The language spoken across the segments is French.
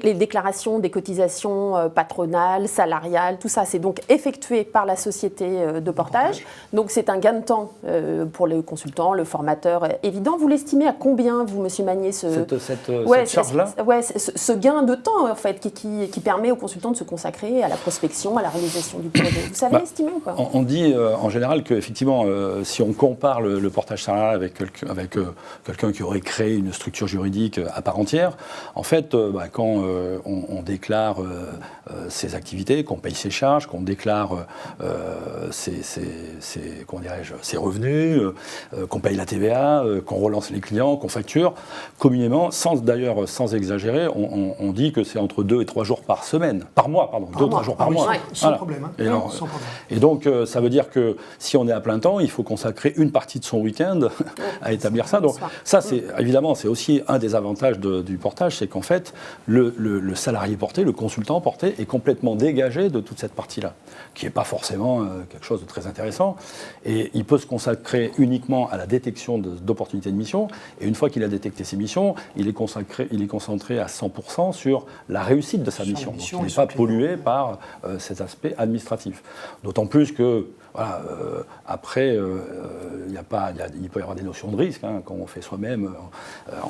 les déclarations des cotisations patronales, salariales, tout ça, c'est donc effectué par la société de portage. Donc c'est un gain de temps pour le consultant, le formateur évident. Vous l'estimez à combien, vous, Monsieur Magnier, cette charge-là? Ce gain de temps, en fait, qui permet au consultant de se consacrer à la prospection, à la réalisation du projet. Vous savez estimer ou pas? On dit en général qu'effectivement, si on compare le portage salarial avec quelqu'un qui aurait créé une structure juridique à part entière, en fait, quand on déclare ses activités, qu'on paye ses charges, qu'on déclare ses revenus, qu'on paye la TVA, qu'on relance les clients, qu'on facture, communément, sans exagérer, on dit que c'est entre 2 et 3 jours par mois, 2 ou 3 jours par mois. Ouais. Sans problème. Sans problème. Et donc, ça veut dire que si on est à plein temps, il faut consacrer une partie de son week-end à établir ça. Donc, ça, évidemment, c'est aussi un des avantages du portage, c'est qu'en fait, le salarié porté, le consultant porté, est complètement dégagé de toute cette partie-là, qui n'est pas forcément quelque chose de très intéressant. Et il peut se consacrer uniquement à la détection d'opportunités de mission. Et une fois qu'il a détecté ses missions, il est concentré à 100% sur la réussite de sa mission. Donc, il n'est pas pollué par cet aspect administratif. D'autant plus que, après, il peut y avoir des notions de risque. Quand on fait soi-même,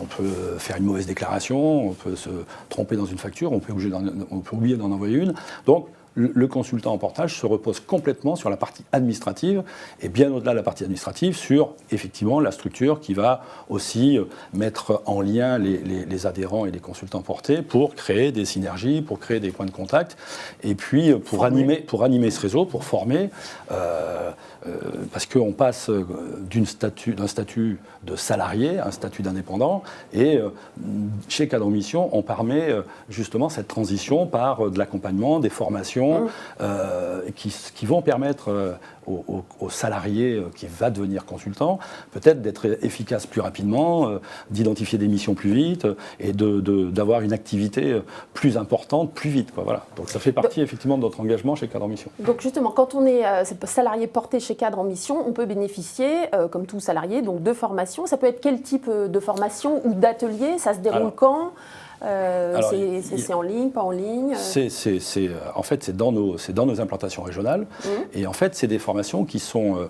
on peut faire une mauvaise déclaration, on peut se tromper dans une facture, on peut oublier d'en envoyer une. Donc, le consultant en portage se repose complètement sur la partie administrative et bien au-delà de la partie administrative sur effectivement la structure qui va aussi mettre en lien les adhérents et les consultants portés pour créer des synergies, pour créer des points de contact et puis pour animer ce réseau, pour former parce qu'on passe d'un statut de salarié à un statut d'indépendant et chez Cadre Mission, on permet justement cette transition par de l'accompagnement, des formations qui vont permettre aux salariés qui va devenir consultant peut-être d'être efficace plus rapidement, d'identifier des missions plus vite et d'avoir une activité plus importante plus vite. Voilà. Donc ça fait partie effectivement de notre engagement chez Cadre en Mission. Donc justement, quand on est salarié porté chez Cadre en Mission, on peut bénéficier, comme tout salarié, donc de formations. Ça peut être quel type de formation ou d'atelier? Ça se déroule quand? C'est en ligne, pas en ligne? En fait, c'est dans nos implantations régionales. Et en fait, c'est des formations qui sont,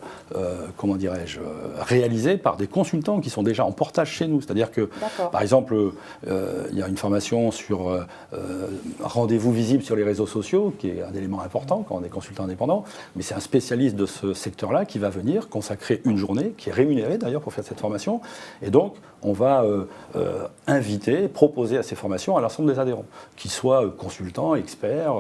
réalisées par des consultants qui sont déjà en portage chez nous. C'est-à-dire que, par exemple, il y a une formation sur rendez-vous visible sur les réseaux sociaux, qui est un élément important quand on est consultant indépendant. Mais c'est un spécialiste de ce secteur-là qui va venir consacrer une journée, qui est rémunéré d'ailleurs pour faire cette formation. Et donc, on va proposer à ces formations à l'ensemble des adhérents, qu'ils soient consultants, experts,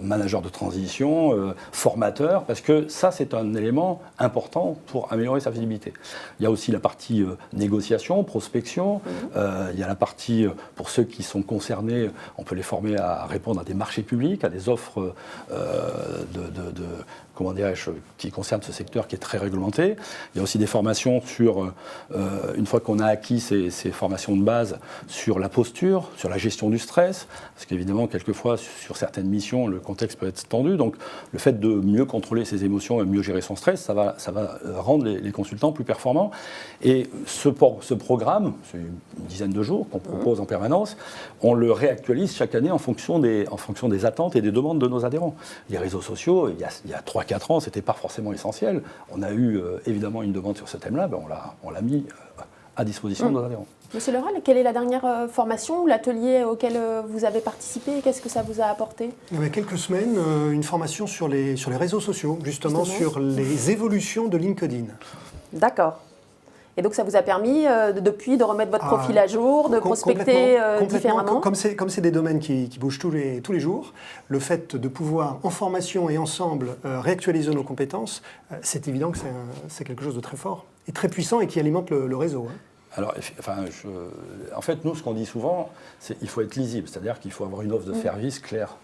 managers de transition, formateurs, parce que ça, c'est un élément important pour améliorer sa visibilité. Il y a aussi la partie négociation, prospection, il y a la partie, pour ceux qui sont concernés, on peut les former à répondre à des marchés publics, à des offres qui concernent ce secteur qui est très réglementé. Il y a aussi des formations sur, une fois qu'on a acquis ces formations de base, sur la posture, sur la gestion du stress, parce qu'évidemment, quelquefois, sur certaines missions, le contexte peut être tendu. Donc, le fait de mieux contrôler ses émotions et mieux gérer son stress, ça va rendre les consultants plus performants. Et ce programme, c'est une dizaine de jours qu'on propose en permanence, on le réactualise chaque année en fonction des attentes et des demandes de nos adhérents. Les réseaux sociaux, il y a 3-4 ans, ce n'était pas forcément essentiel. On a eu évidemment une demande sur ce thème-là, on l'a mis à disposition de nos adhérents. Monsieur Leral, quelle est la dernière formation ou l'atelier auquel vous avez participé? Qu'est-ce que ça vous a apporté? Il y a quelques semaines, une formation sur les réseaux sociaux, justement sur les évolutions de LinkedIn. D'accord. Et donc ça vous a permis depuis de remettre votre profil à jour, de prospecter différemment? Comme c'est des domaines qui bougent tous les jours, le fait de pouvoir en formation et ensemble réactualiser nos compétences, c'est évident que c'est quelque chose de très fort et très puissant et qui alimente le réseau. Alors, en fait, nous, ce qu'on dit souvent, c'est qu'il faut être lisible, c'est-à-dire qu'il faut avoir une offre de service claire.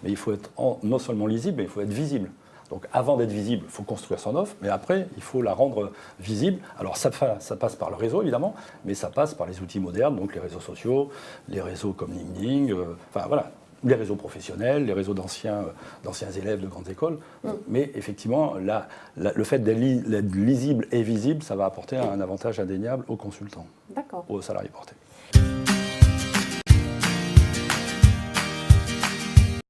Mais il faut être non seulement lisible, mais il faut être visible. Donc, avant d'être visible, il faut construire son offre, mais après, il faut la rendre visible. Alors, ça passe par le réseau, évidemment, mais ça passe par les outils modernes, donc les réseaux sociaux, les réseaux comme LinkedIn, les réseaux professionnels, les réseaux d'anciens élèves de grandes écoles. Mais effectivement, le fait d'être lisible et visible, ça va apporter un avantage indéniable aux consultants, aux salariés portés.